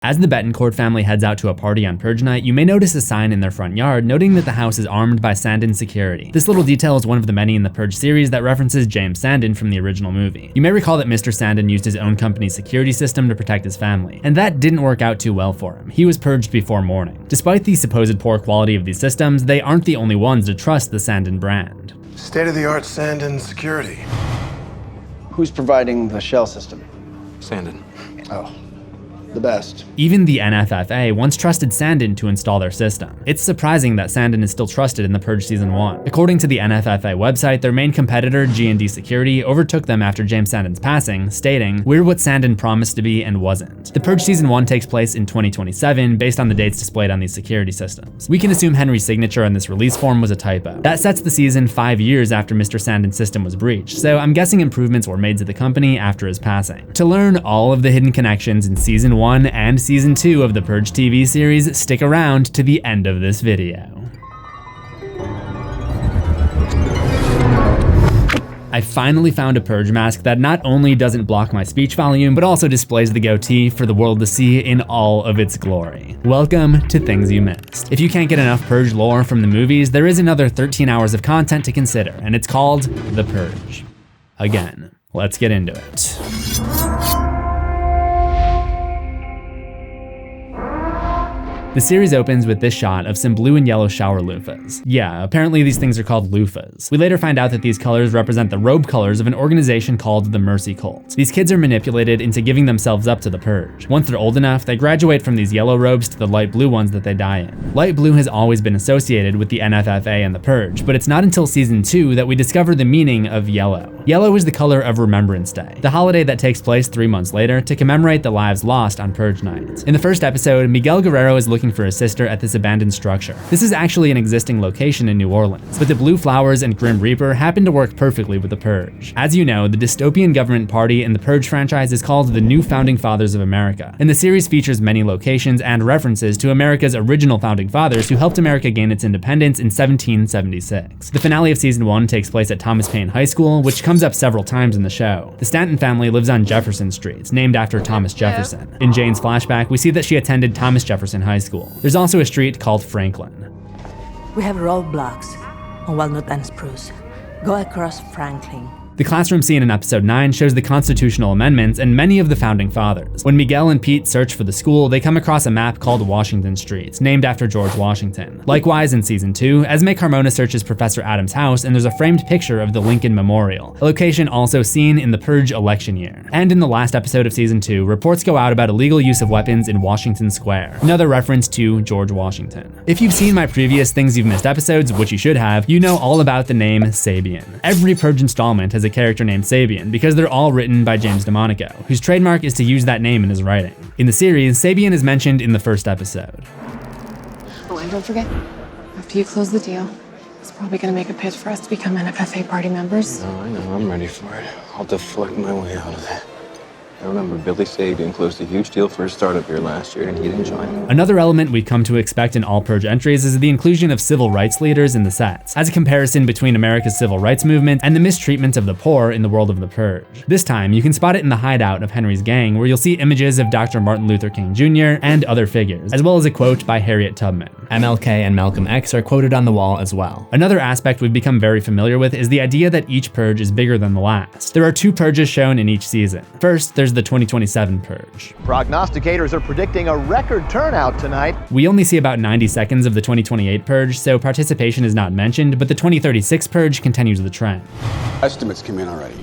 As the Betancourt family heads out to a party on Purge night, you may notice a sign in their front yard noting that the house is armed by Sandin security. This little detail is one of the many in the Purge series that references James Sandin from the original movie. You may recall that Mr. Sandin used his own company's security system to protect his family, and that didn't work out too well for him. He was purged before morning. Despite the supposed poor quality of these systems, they aren't the only ones to trust the Sandin brand. State-of-the-art Sandin security. Who's providing the shell system? Sandin. Oh. The best. Even the NFFA once trusted Sandin to install their system. It's surprising that Sandin is still trusted in the Purge Season 1. According to the NFFA website, their main competitor, G&D Security, overtook them after James Sandin's passing, stating, "We're what Sandin promised to be and wasn't." The Purge Season 1 takes place in 2027 based on the dates displayed on these security systems. We can assume Henry's signature on this release form was a typo. That sets the season 5 years after Mr. Sandin's system was breached, so I'm guessing improvements were made to the company after his passing. To learn all of the hidden connections in Season 1 and Season 2 of the Purge TV series, stick around to the end of this video. I finally found a Purge mask that not only doesn't block my speech volume, but also displays the goatee for the world to see in all of its glory. Welcome to Things You Missed. If you can't get enough Purge lore from the movies, there is another 13 hours of content to consider, and it's called The Purge. Again, let's get into it. The series opens with this shot of some blue and yellow shower loofahs. Yeah, apparently these things are called loofahs. We later find out that these colors represent the robe colors of an organization called the Mercy Cult. These kids are manipulated into giving themselves up to the Purge. Once they're old enough, they graduate from these yellow robes to the light blue ones that they die in. Light blue has always been associated with the NFFA and the Purge, but it's not until Season 2 that we discover the meaning of yellow. Yellow is the color of Remembrance Day, the holiday that takes place 3 months later to commemorate the lives lost on Purge night. In the first episode, Miguel Guerrero is looking for his sister at this abandoned structure. This is actually an existing location in New Orleans, but the blue flowers and Grim Reaper happen to work perfectly with the Purge. As you know, the dystopian government party in the Purge franchise is called the New Founding Fathers of America, and the series features many locations and references to America's original founding fathers who helped America gain its independence in 1776. The finale of Season 1 takes place at Thomas Paine High School, which comes up several times in the show. The Stanton family lives on Jefferson Street, named after Thomas Jefferson. In Jane's flashback, we see that she attended Thomas Jefferson High School. There's also a street called Franklin. We have roadblocks on Walnut and Spruce. Go across Franklin. The classroom scene in episode 9 shows the constitutional amendments and many of the founding fathers. When Miguel and Pete search for the school, they come across a map called Washington Street, named after George Washington. Likewise, in Season 2, Esme Carmona searches Professor Adams' house and there's a framed picture of the Lincoln Memorial, a location also seen in the Purge election year. And in the last episode of Season 2, reports go out about illegal use of weapons in Washington Square, another reference to George Washington. If you've seen my previous Things You've Missed episodes, which you should have, you know all about the name Sabian. Every Purge installment has a character named Sabian because they're all written by James Demonaco, whose trademark is to use that name in his writing. In the series, Sabian is mentioned in the first episode. Oh, and don't forget, after you close the deal, it's probably gonna make a pitch for us to become NFFA party members. Oh, I know, I'm ready for it. I'll deflect my way out of it. I remember Billy Sabian closed a huge deal for a startup here last year and he didn't join. Another element we've come to expect in all Purge entries is the inclusion of civil rights leaders in the sets, as a comparison between America's civil rights movement and the mistreatment of the poor in the world of the Purge. This time, you can spot it in the hideout of Henry's gang, where you'll see images of Dr. Martin Luther King Jr. and other figures, as well as a quote by Harriet Tubman. MLK and Malcolm X are quoted on the wall as well. Another aspect we've become very familiar with is the idea that each Purge is bigger than the last. There are 2 Purges shown in each season. First, there's the 2027 Purge. Prognosticators are predicting a record turnout tonight. We only see about 90 seconds of the 2028 Purge, so participation is not mentioned, but the 2036 Purge continues the trend. Estimates come in already.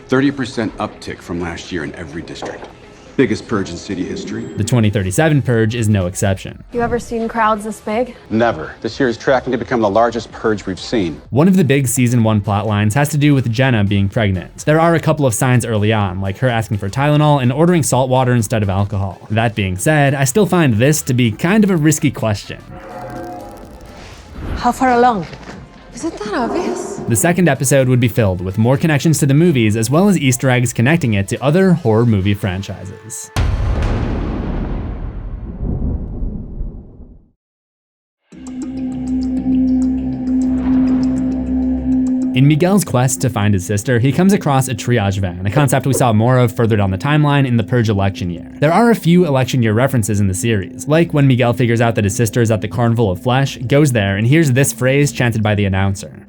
30% uptick from last year in every district. Biggest purge in city history. The 2037 Purge is no exception. You ever seen crowds this big? Never. This year is tracking to become the largest purge we've seen. One of the big Season 1 plot lines has to do with Jenna being pregnant. There are a couple of signs early on, like her asking for Tylenol and ordering salt water instead of alcohol. That being said, I still find this to be kind of a risky question. How far along? Isn't that obvious? The second episode would be filled with more connections to the movies as well as Easter eggs connecting it to other horror movie franchises. In Miguel's quest to find his sister, he comes across a triage van, a concept we saw more of further down the timeline in the Purge election year. There are a few election year references in the series, like when Miguel figures out that his sister is at the Carnival of Flesh, goes there, and hears this phrase chanted by the announcer.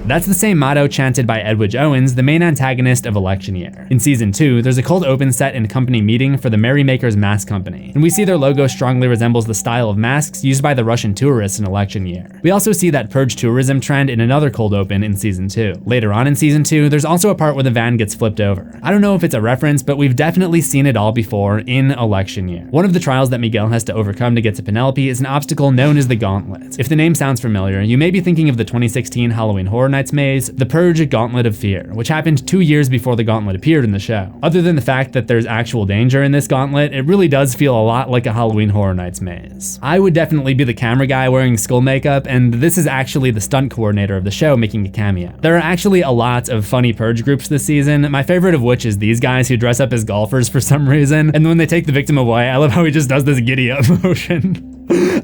That's the same motto chanted by Edwidge Owens, the main antagonist of Election Year. In Season 2, there's a cold open set and company meeting for the Merrymakers Mask Company, and we see their logo strongly resembles the style of masks used by the Russian tourists in Election Year. We also see that Purge tourism trend in another cold open in Season 2. Later on in Season 2, there's also a part where the van gets flipped over. I don't know if it's a reference, but we've definitely seen it all before in Election Year. One of the trials that Miguel has to overcome to get to Penelope is an obstacle known as the Gauntlet. If the name sounds familiar, you may be thinking of the 2016 Halloween Horror Nights maze, the Purge Gauntlet of Fear, which happened 2 years before the Gauntlet appeared in the show. Other than the fact that there's actual danger in this gauntlet, it really does feel a lot like a Halloween Horror Nights maze. I would definitely be the camera guy wearing skull makeup, and this is actually the stunt coordinator of the show making a cameo. There are actually a lot of funny Purge groups this season, my favorite of which is these guys who dress up as golfers for some reason, and when they take the victim away, I love how he just does this giddy up motion.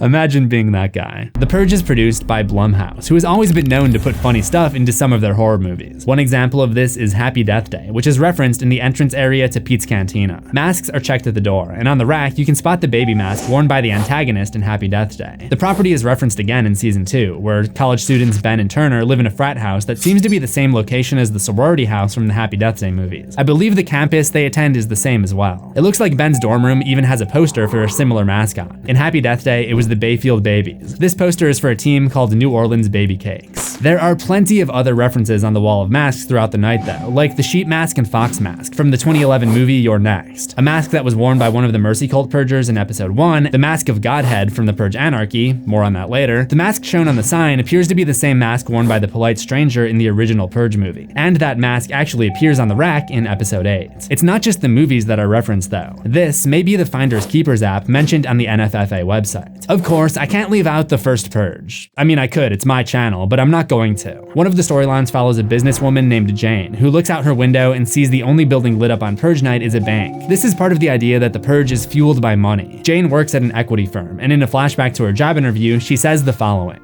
Imagine being that guy. The Purge is produced by Blumhouse, who has always been known to put funny stuff into some of their horror movies. One example of this is Happy Death Day, which is referenced in the entrance area to Pete's Cantina. Masks are checked at the door, and on the rack you can spot the baby mask worn by the antagonist in Happy Death Day. The property is referenced again in Season 2, where college students Ben and Turner live in a frat house that seems to be the same location as the sorority house from the Happy Death Day movies. I believe the campus they attend is the same as well. It looks like Ben's dorm room even has a poster for a similar mascot. In Happy Death Day, it was the Bayfield Babies. This poster is for a team called New Orleans Baby Cakes. There are plenty of other references on the wall of masks throughout the night though, like the sheep mask and fox mask from the 2011 movie You're Next, a mask that was worn by one of the Mercy Cult Purgers in episode 1, the mask of Godhead from the Purge Anarchy, more on that later. The mask shown on the sign appears to be the same mask worn by the polite stranger in the original Purge movie, and that mask actually appears on the rack in episode 8. It's not just the movies that are referenced though. This may be the Finders Keepers app mentioned on the NFFA website. Of course, I can't leave out the First Purge. I mean, I could, it's my channel, but I'm not going to. One of the storylines follows a businesswoman named Jane, who looks out her window and sees the only building lit up on Purge night is a bank. This is part of the idea that the Purge is fueled by money. Jane works at an equity firm, and in a flashback to her job interview, she says the following.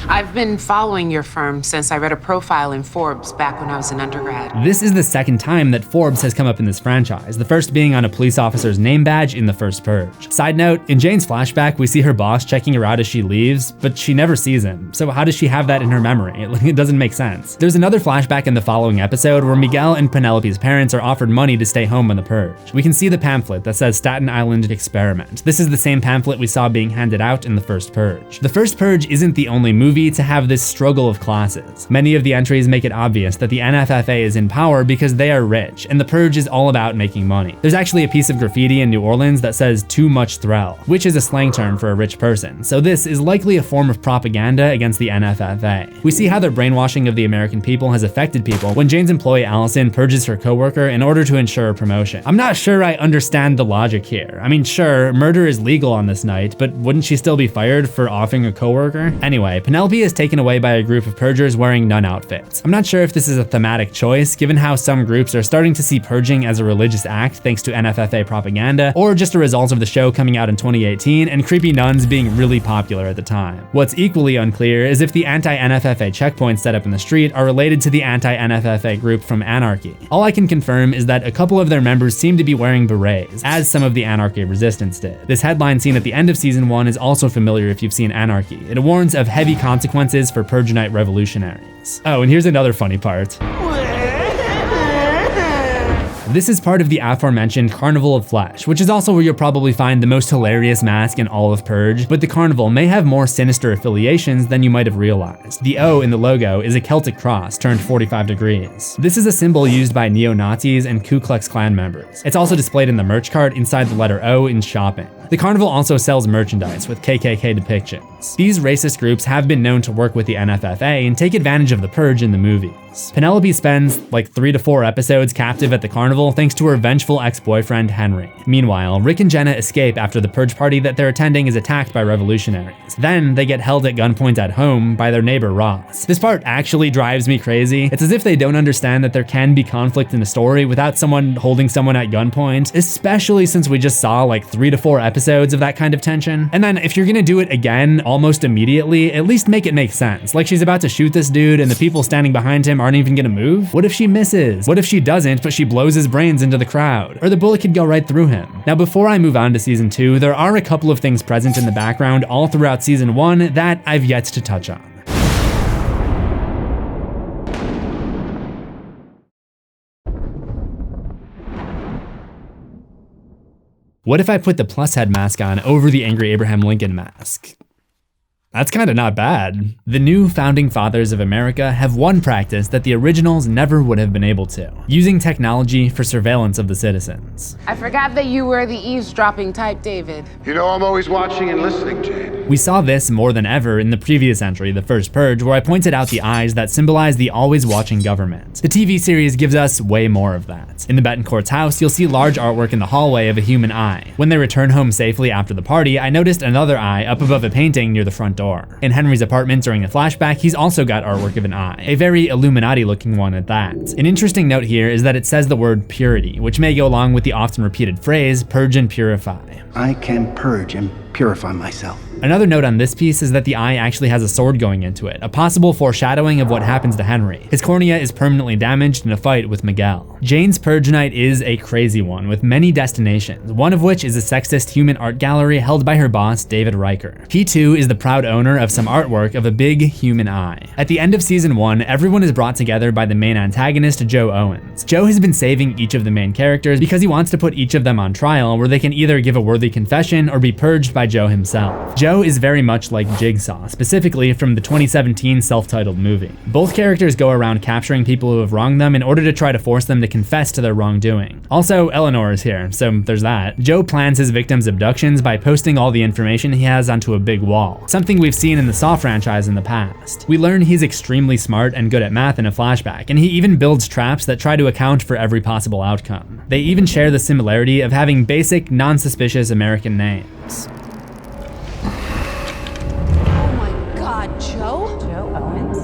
I've been following your firm since I read a profile in Forbes back when I was an undergrad. This is the second time that Forbes has come up in this franchise, the first being on a police officer's name badge in the First Purge. Side note, in Jane's flashback, we see her boss checking her out as she leaves, but she never sees him, so how does she have that in her memory? It doesn't make sense. There's another flashback in the following episode where Miguel and Penelope's parents are offered money to stay home on the Purge. We can see the pamphlet that says Staten Island Experiment. This is the same pamphlet we saw being handed out in the First Purge. The First Purge isn't the only movie to have this struggle of classes. Many of the entries make it obvious that the NFFA is in power because they are rich, and the Purge is all about making money. There's actually a piece of graffiti in New Orleans that says "too much threll," which is a slang term for a rich person, so this is likely a form of propaganda against the NFFA. We see how their brainwashing of the American people has affected people when Jane's employee Allison purges her coworker in order to ensure a promotion. I'm not sure I understand the logic here. I mean, sure, murder is legal on this night, but wouldn't she still be fired for offing a coworker? Anyway, Penelope is taken away by a group of purgers wearing nun outfits. I'm not sure if this is a thematic choice, given how some groups are starting to see purging as a religious act thanks to NFFA propaganda, or just a result of the show coming out in 2018 and creepy nuns being really popular at the time. What's equally unclear is if the anti-NFFA checkpoints set up in the street are related to the anti-NFFA group from Anarchy. All I can confirm is that a couple of their members seem to be wearing berets, as some of the Anarchy resistance did. This headline seen at the end of season 1 is also familiar if you've seen Anarchy. It warns of heavy consequences for Purge Night revolutionaries. Oh, and here's another funny part. This is part of the aforementioned Carnival of Flesh, which is also where you'll probably find the most hilarious mask in all of Purge, but the carnival may have more sinister affiliations than you might have realized. The O in the logo is a Celtic cross turned 45 degrees. This is a symbol used by neo-Nazis and Ku Klux Klan members. It's also displayed in the merch cart inside the letter O in shopping. The carnival also sells merchandise with KKK depictions. These racist groups have been known to work with the NFFA and take advantage of the Purge in the movies. Penelope spends like 3 to 4 episodes captive at the carnival thanks to her vengeful ex-boyfriend Henry. Meanwhile, Rick and Jenna escape after the Purge party that they're attending is attacked by revolutionaries. Then they get held at gunpoint at home by their neighbor Ross. This part actually drives me crazy. It's as if they don't understand that there can be conflict in a story without someone holding someone at gunpoint, especially since we just saw like 3 to 4 episodes episodes of that kind of tension. And then if you're gonna do it again almost immediately, at least make it make sense. Like she's about to shoot this dude and the people standing behind him aren't even gonna move? What if she misses? What if she doesn't, but she blows his brains into the crowd? Or the bullet could go right through him. Now before I move on to season 2, there are a couple of things present in the background all throughout season 1 that I've yet to touch on. What if I put the plus head mask on over the angry Abraham Lincoln mask? That's kind of not bad. The new founding fathers of America have one practice that the originals never would have been able to: using technology for surveillance of the citizens. I forgot that you were the eavesdropping type, David. You know I'm always watching and listening, Jane. We saw this more than ever in the previous entry, The First Purge, where I pointed out the eyes that symbolize the always watching government. The TV series gives us way more of that. In the Betancourt's house, you'll see large artwork in the hallway of a human eye. When they return home safely after the party, I noticed another eye up above a painting near the front door. In Henry's apartment during a flashback, he's also got artwork of an eye, a very Illuminati looking one at that. An interesting note here is that it says the word purity, which may go along with the often repeated phrase, purge and purify. I can purge and purify myself. Another note on this piece is that the eye actually has a sword going into it, a possible foreshadowing of what happens to Henry. His cornea is permanently damaged in a fight with Miguel. Jane's Purge Night is a crazy one with many destinations, one of which is a sexist human art gallery held by her boss, David Riker. He too is the proud owner of some artwork of a big human eye. At the end of season 1, everyone is brought together by the main antagonist, Joe Owens. Joe has been saving each of the main characters because he wants to put each of them on trial where they can either give a worthy confession or be purged by Joe himself. Joe is very much like Jigsaw, specifically from the 2017 self-titled movie. Both characters go around capturing people who have wronged them in order to try to force them to confess to their wrongdoing. Also, Eleanor is here, so there's that. Joe plans his victims' abductions by posting all the information he has onto a big wall, something we've seen in the Saw franchise in the past. We learn he's extremely smart and good at math in a flashback, and he even builds traps that try to account for every possible outcome. They even share the similarity of having basic, non-suspicious American names. Joe? Joe Owens?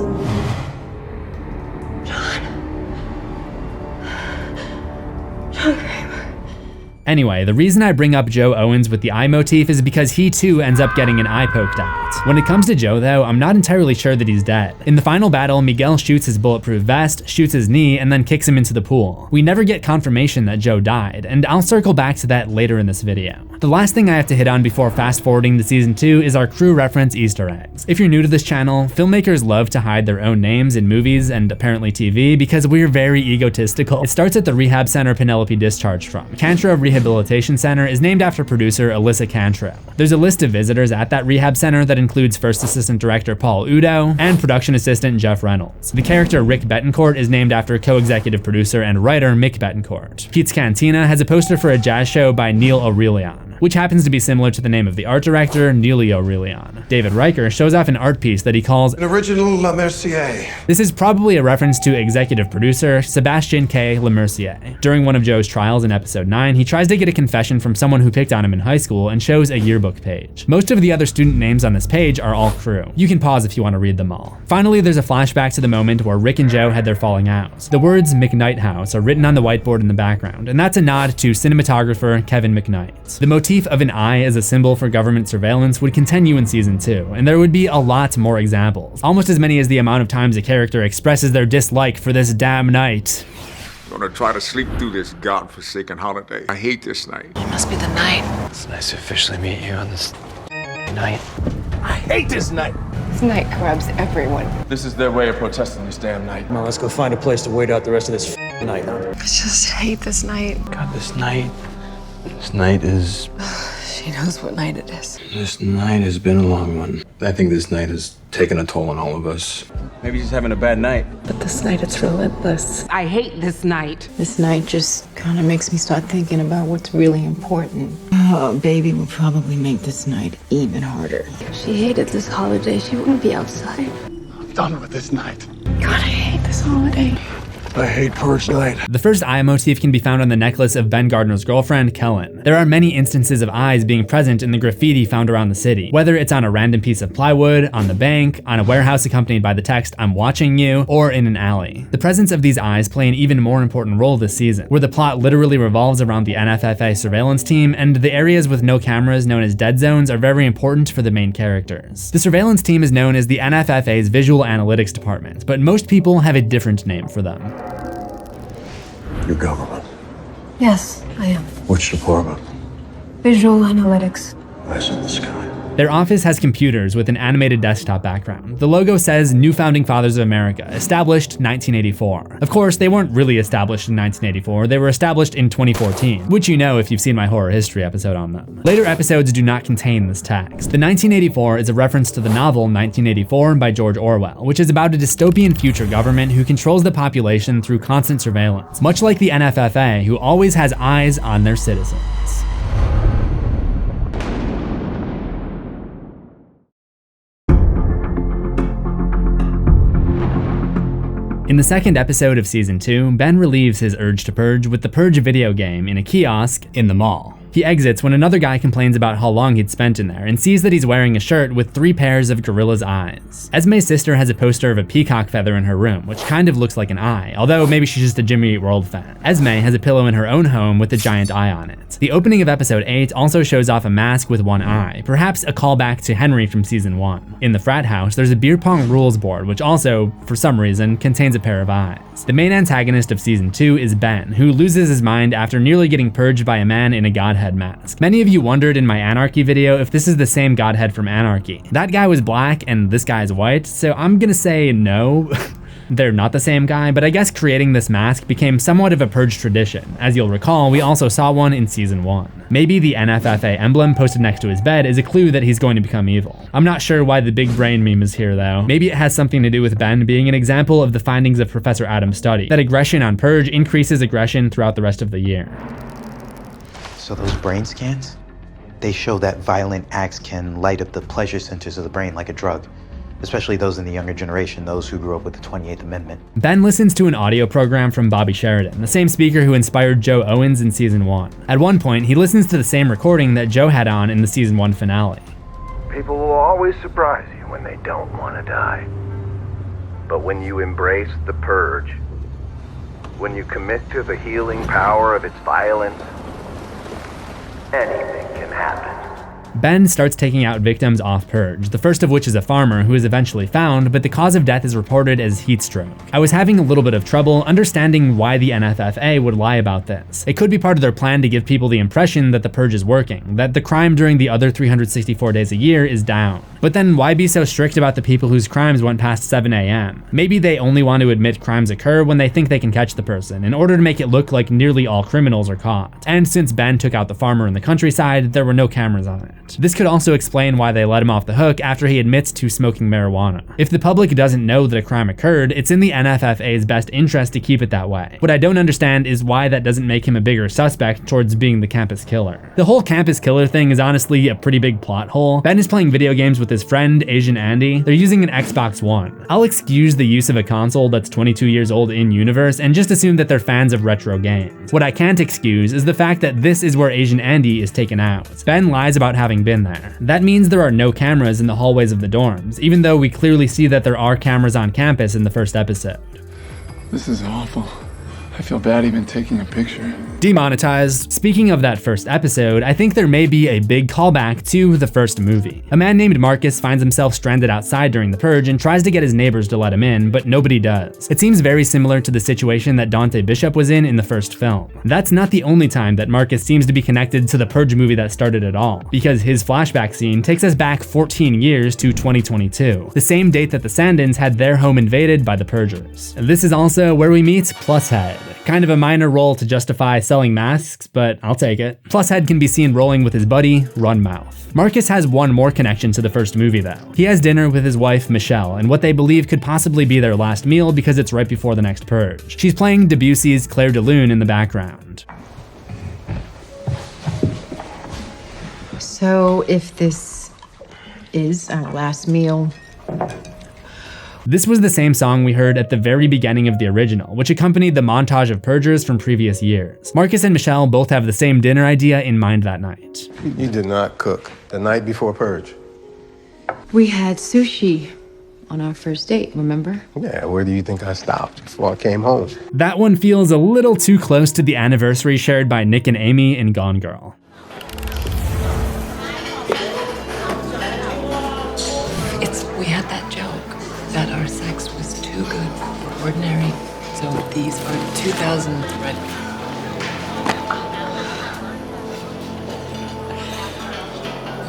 Anyway, the reason I bring up Joe Owens with the eye motif is because he too ends up getting an eye poked out. When it comes to Joe though, I'm not entirely sure that he's dead. In the final battle, Miguel shoots his bulletproof vest, shoots his knee, and then kicks him into the pool. We never get confirmation that Joe died, and I'll circle back to that later in this video. The last thing I have to hit on before fast forwarding to season 2 is our crew reference Easter eggs. If you're new to this channel, filmmakers love to hide their own names in movies and apparently TV because we're very egotistical. It starts at the rehab center Penelope discharged from. Cantrell Rehabilitation Center is named after producer Alyssa Cantrell. There's a list of visitors at that rehab center that includes first assistant director Paul Udo and production assistant Jeff Reynolds. The character Rick Betancourt is named after co-executive producer and writer Mick Betancourt. Pete's Cantina has a poster for a jazz show by Neil Aurelian, which happens to be similar to the name of the art director, Neely Aurelian. David Riker shows off an art piece that he calls An original La Mercier. This is probably a reference to executive producer Sebastien K. Lemercier. During one of Joe's trials in episode 9, he tries to get a confession from someone who picked on him in high school and shows a yearbook page. Most of the other student names on this page are all crew. You can pause if you want to read them all. Finally, there's a flashback to the moment where Rick and Joe had their falling out. The words McKnight House are written on the whiteboard in the background, and that's a nod to cinematographer Kevin McKnight. The motif of an eye as a symbol for government surveillance would continue in season 2, and there would be a lot more examples, almost as many as the amount of times a character expresses their dislike for this damn night. I'm gonna try to sleep through this godforsaken holiday. I hate this night. It must be the night. It's nice to officially meet you on this night. I hate this night. This night corrupts everyone. This is their way of protesting this damn night. Come on, let's go find a place to wait out the rest of this night. I just hate this night. God, this night is... She knows what night it is. This night has been a long one. I think this night has taken a toll on all of us. Maybe she's having a bad night. But this night, it's relentless. I hate this night. This night just kind of makes me start thinking about what's really important. Oh, baby will probably make this night even harder. If she hated this holiday, she wouldn't be outside. I'm done with this night. God, I hate this holiday. I hate Purge Night. The first eye motif can be found on the necklace of Ben Gardner's girlfriend, Kellen. There are many instances of eyes being present in the graffiti found around the city, whether it's on a random piece of plywood, on the bank, on a warehouse accompanied by the text, "I'm watching you," or in an alley. The presence of these eyes play an even more important role this season, where the plot literally revolves around the NFFA surveillance team, and the areas with no cameras known as dead zones are very important for the main characters. The surveillance team is known as the NFFA's Visual Analytics Department, but most people have a different name for them. Your government. Yes, I am. Which department? Visual analytics. Eyes in the sky. Their office has computers with an animated desktop background. The logo says New Founding Fathers of America, established 1984. Of course, they weren't really established in 1984, they were established in 2014, which you know if you've seen my horror history episode on them. Later episodes do not contain this text. The 1984 is a reference to the novel 1984 by George Orwell, which is about a dystopian future government who controls the population through constant surveillance, much like the NFFA, who always has eyes on their citizens. In the second episode of Season 2, Ben relieves his urge to purge with the Purge video game in a kiosk in the mall. He exits when another guy complains about how long he'd spent in there and sees that he's wearing a shirt with 3 pairs of gorilla's eyes. Esme's sister has a poster of a peacock feather in her room, which kind of looks like an eye, although maybe she's just a Jimmy Eat World fan. Esme has a pillow in her own home with a giant eye on it. The opening of episode 8 also shows off a mask with one eye, perhaps a callback to Henry from season 1. In the frat house, there's a beer pong rules board, which also, for some reason, contains a pair of eyes. The main antagonist of season 2 is Ben, who loses his mind after nearly getting purged by a man in a godhead mask. Many of you wondered in my Anarchy video if this is the same godhead from Anarchy. That guy was black and this guy is white, so I'm gonna say no. They're not the same guy, but I guess creating this mask became somewhat of a Purge tradition. As you'll recall, we also saw one in season 1. Maybe the NFFA emblem posted next to his bed is a clue that he's going to become evil. I'm not sure why the big brain meme is here though. Maybe it has something to do with Ben being an example of the findings of Professor Adams' study, that aggression on Purge increases aggression throughout the rest of the year. So those brain scans, they show that violent acts can light up the pleasure centers of the brain like a drug. Especially those in the younger generation, those who grew up with the 28th Amendment. Ben listens to an audio program from Bobby Sheridan, the same speaker who inspired Joe Owens in season 1. At one point, he listens to the same recording that Joe had on in the season 1 finale. People will always surprise you when they don't want to die. But when you embrace the Purge, when you commit to the healing power of its violence, anything can happen. Ben starts taking out victims off Purge, the first of which is a farmer who is eventually found, but the cause of death is reported as heat stroke. I was having a little bit of trouble understanding why the NFFA would lie about this. It could be part of their plan to give people the impression that the Purge is working, that the crime during the other 364 days a year is down. But then why be so strict about the people whose crimes went past 7 a.m.? Maybe they only want to admit crimes occur when they think they can catch the person, in order to make it look like nearly all criminals are caught. And since Ben took out the farmer in the countryside, there were no cameras on it. This could also explain why they let him off the hook after he admits to smoking marijuana. If the public doesn't know that a crime occurred, it's in the NFFA's best interest to keep it that way. What I don't understand is why that doesn't make him a bigger suspect towards being the campus killer. The whole campus killer thing is honestly a pretty big plot hole. Ben is playing video games with his friend, Asian Andy. They're using an Xbox One. I'll excuse the use of a console that's 22 years old in universe and just assume that they're fans of retro games. What I can't excuse is the fact that this is where Asian Andy is taken out. Ben lies about having been there. That means there are no cameras in the hallways of the dorms, even though we clearly see that there are cameras on campus in the first episode. This is awful. I feel bad even taking a picture. Demonetized. Speaking of that first episode, I think there may be a big callback to the first movie. A man named Marcus finds himself stranded outside during the Purge and tries to get his neighbors to let him in, but nobody does. It seems very similar to the situation that Dante Bishop was in the first film. That's not the only time that Marcus seems to be connected to the Purge movie that started it all, because his flashback scene takes us back 14 years to 2022, the same date that the Sandins had their home invaded by the Purgers. This is also where we meet Plushead. Kind of a minor role to justify selling masks, but I'll take it. Plushead can be seen rolling with his buddy, Runmouth. Marcus has one more connection to the first movie though. He has dinner with his wife, Michelle, and what they believe could possibly be their last meal because it's right before the next Purge. She's playing Debussy's Claire de Lune in the background. So if this is our last meal, This was the same song we heard at the very beginning of the original, which accompanied the montage of purgers from previous years. Marcus and Michelle both have the same dinner idea in mind that night. You did not cook the night before Purge. We had sushi on our first date, remember? Yeah, where do you think I stopped before I came home? That one feels a little too close to the anniversary shared by Nick and Amy in Gone Girl. We had that joke that our sex was too good for ordinary, so these are 2,000 thread.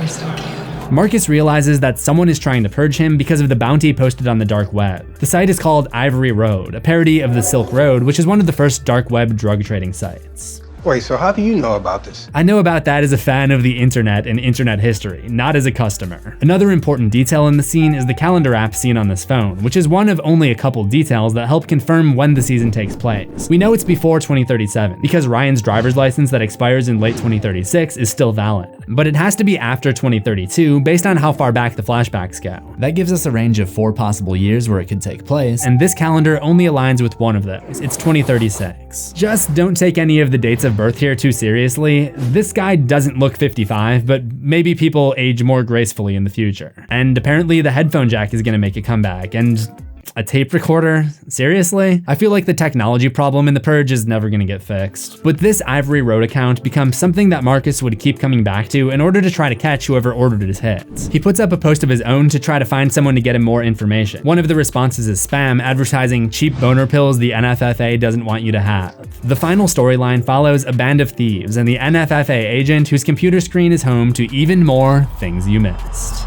We're so cute. Marcus realizes that someone is trying to purge him because of the bounty posted on the dark web. The site is called Ivory Road, a parody of the Silk Road, which is one of the first dark web drug trading sites. Wait, so how do you know about this? I know about that as a fan of the internet and internet history, not as a customer. Another important detail in the scene is the calendar app seen on this phone, which is one of only a couple details that help confirm when the season takes place. We know it's before 2037, because Ryan's driver's license that expires in late 2036 is still valid. But it has to be after 2032 based on how far back the flashbacks go. That gives us a range of 4 possible years where it could take place, and this calendar only aligns with one of those. It's 2036. Just don't take any of the dates of birth here too seriously. This guy doesn't look 55, but maybe people age more gracefully in the future. And apparently the headphone jack is gonna make a comeback, and a tape recorder? Seriously? I feel like the technology problem in the Purge is never gonna get fixed. But this Ivory Road account becomes something that Marcus would keep coming back to in order to try to catch whoever ordered his hits. He puts up a post of his own to try to find someone to get him more information. One of the responses is spam advertising cheap boner pills the NFFA doesn't want you to have. The final storyline follows a band of thieves and the NFFA agent whose computer screen is home to even more things you missed.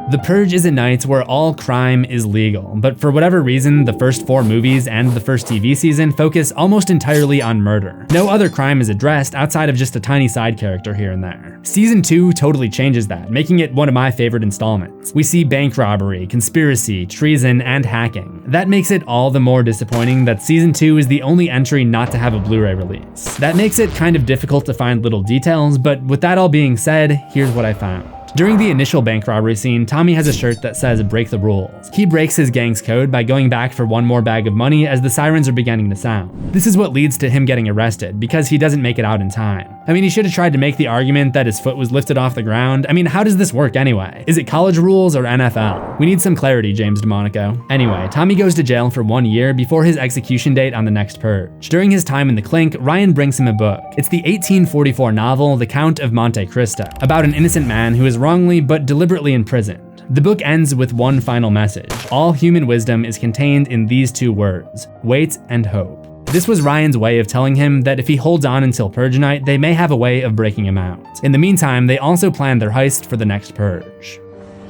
The Purge is a night where all crime is legal, but for whatever reason, the first 4 movies and the first TV season focus almost entirely on murder. No other crime is addressed outside of just a tiny side character here and there. Season 2 totally changes that, making it one of my favorite installments. We see bank robbery, conspiracy, treason, and hacking. That makes it all the more disappointing that Season 2 is the only entry not to have a Blu-ray release. That makes it kind of difficult to find little details, but with that all being said, here's what I found. During the initial bank robbery scene, Tommy has a shirt that says break the rules. He breaks his gang's code by going back for one more bag of money as the sirens are beginning to sound. This is what leads to him getting arrested, because he doesn't make it out in time. I mean, he should have tried to make the argument that his foot was lifted off the ground. I mean, how does this work anyway? Is it college rules or NFL? We need some clarity, James Demonaco. Anyway, Tommy goes to jail for 1 year before his execution date on the next Purge. During his time in the clink, Ryan brings him a book. It's the 1844 novel, The Count of Monte Cristo, about an innocent man who is wrongly but deliberately imprisoned. The book ends with one final message. All human wisdom is contained in these 2 words: wait and hope. This was Ryan's way of telling him that if he holds on until Purge night, they may have a way of breaking him out. In the meantime, they also plan their heist for the next Purge.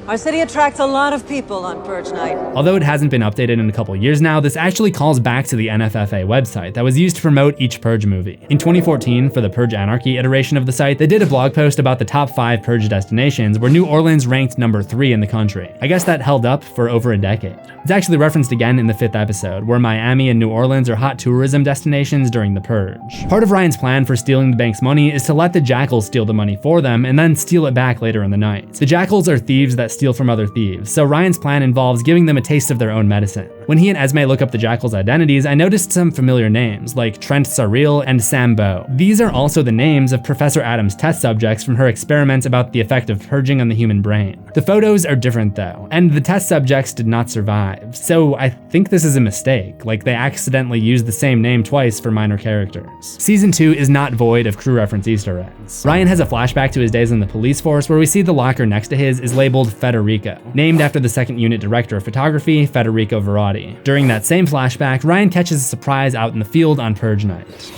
Our city attracts a lot of people on Purge night. Although it hasn't been updated in a couple years now, this actually calls back to the NFFA website that was used to promote each Purge movie. In 2014, for the Purge Anarchy iteration of the site, they did a blog post about the top 5 Purge destinations, where New Orleans ranked number 3 in the country. I guess that held up for over a decade. It's actually referenced again in the 5th episode, where Miami and New Orleans are hot tourism destinations during the Purge. Part of Ryan's plan for stealing the bank's money is to let the Jackals steal the money for them and then steal it back later in the night. The Jackals are thieves that steal from other thieves, so Ryan's plan involves giving them a taste of their own medicine. When he and Esme look up the Jackals' identities, I noticed some familiar names, like Trent Saril and Sam Bow. These are also the names of Professor Adams' test subjects from her experiments about the effect of purging on the human brain. The photos are different though, and the test subjects did not survive, so I think this is a mistake, like they accidentally used the same name twice for minor characters. Season 2 is not void of crew reference Easter eggs. Ryan has a flashback to his days in the police force where we see the locker next to his is labeled Federico, named after the 2nd Unit Director of Photography, Federico Verratti. During that same flashback, Ryan catches a surprise out in the field on Purge night.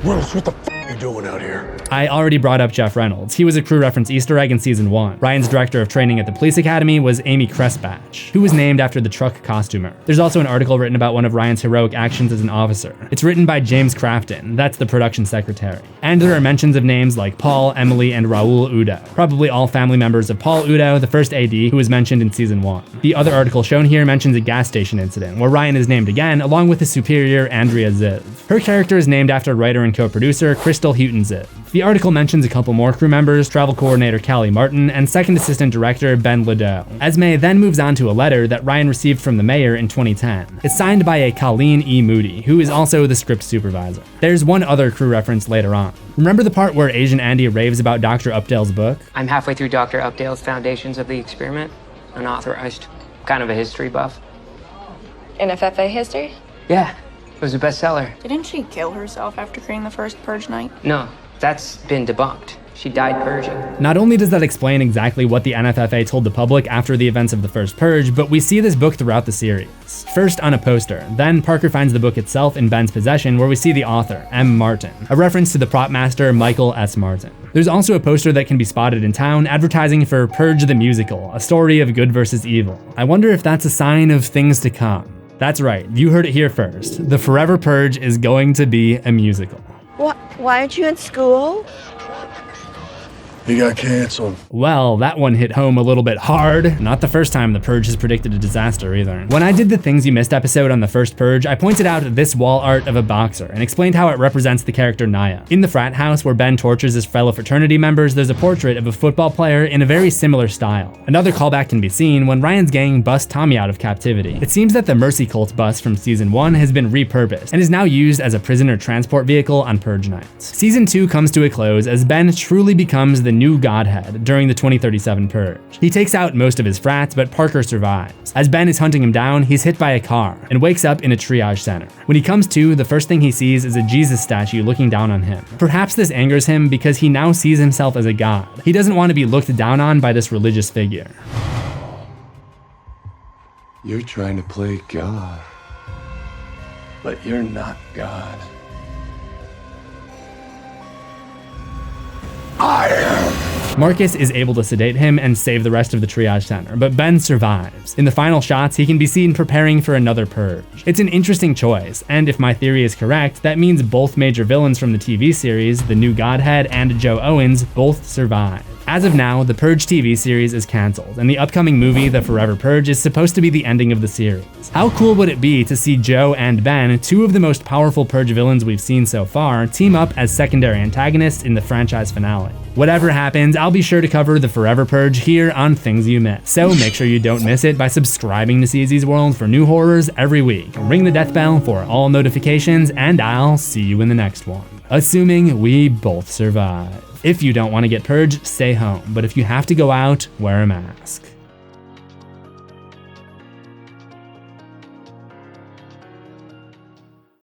Rose, what the f*** are you doing out here? I already brought up Jeff Reynolds. He was a crew reference Easter egg in season 1. Ryan's director of training at the police academy was Amy Cressbatch, who was named after the truck costumer. There's also an article written about one of Ryan's heroic actions as an officer. It's written by James Crafton, that's the production secretary. And there are mentions of names like Paul, Emily, and Raul Udo, probably all family members of Paul Udo, the first AD, who was mentioned in season 1. The other article shown here mentions a gas station incident, where Ryan is named again, along with his superior, Andrea Ziv. Her character is named after writer and co-producer Crystal Houghton Ziv. The article mentions a couple more crew members, travel coordinator Callie Martin, and second assistant director Ben Ladeau. Esme then moves on to a letter that Ryan received from the mayor in 2010. It's signed by a Colleen E. Moody, who is also the script supervisor. There's one other crew reference later on. Remember the part where Asian Andy raves about Dr. Updale's book? I'm halfway through Dr. Updale's Foundations of the Experiment, unauthorized, kind of a history buff. NFFA history? Yeah, it was a bestseller. Didn't she kill herself after creating the first Purge night? No, that's been debunked. She died purging. Not only does that explain exactly what the NFFA told the public after the events of the first Purge, but we see this book throughout the series. First on a poster, then Parker finds the book itself in Ben's possession, where we see the author, M. Martin, a reference to the prop master Michael S. Martin. There's also a poster that can be spotted in town advertising for Purge the Musical, a story of good versus evil. I wonder if that's a sign of things to come. That's right, you heard it here first. The Forever Purge is going to be a musical. Why aren't you in school? He got canceled. Well, that one hit home a little bit hard. Not the first time the Purge has predicted a disaster either. When I did the Things You Missed episode on the first Purge, I pointed out this wall art of a boxer and explained how it represents the character Naya. In the frat house where Ben tortures his fellow fraternity members, there's a portrait of a football player in a very similar style. Another callback can be seen when Ryan's gang busts Tommy out of captivity. It seems that the Mercy Cult bus from season 1 has been repurposed and is now used as a prisoner transport vehicle on Purge nights. Season 2 comes to a close as Ben truly becomes the new godhead during the 2037 Purge. He takes out most of his frats, but Parker survives. As Ben is hunting him down, he's hit by a car and wakes up in a triage center. When he comes to, the first thing he sees is a Jesus statue looking down on him. Perhaps this angers him because he now sees himself as a god. He doesn't want to be looked down on by this religious figure. You're trying to play God, but you're not God. I am. Marcus is able to sedate him and save the rest of the triage center, but Ben survives. In the final shots, he can be seen preparing for another Purge. It's an interesting choice, and if my theory is correct, that means both major villains from the TV series, the new Godhead and Joe Owens, both survive. As of now, the Purge TV series is cancelled, and the upcoming movie, The Forever Purge, is supposed to be the ending of the series. How cool would it be to see Joe and Ben, two of the most powerful Purge villains we've seen so far, team up as secondary antagonists in the franchise finale? Whatever happens, I'll be sure to cover The Forever Purge here on Things You Missed. So make sure you don't miss it by subscribing to CZsWorld for new horrors every week. Ring the death bell for all notifications, and I'll see you in the next one. Assuming we both survive. If you don't want to get purged, stay home, but if you have to go out, wear a mask.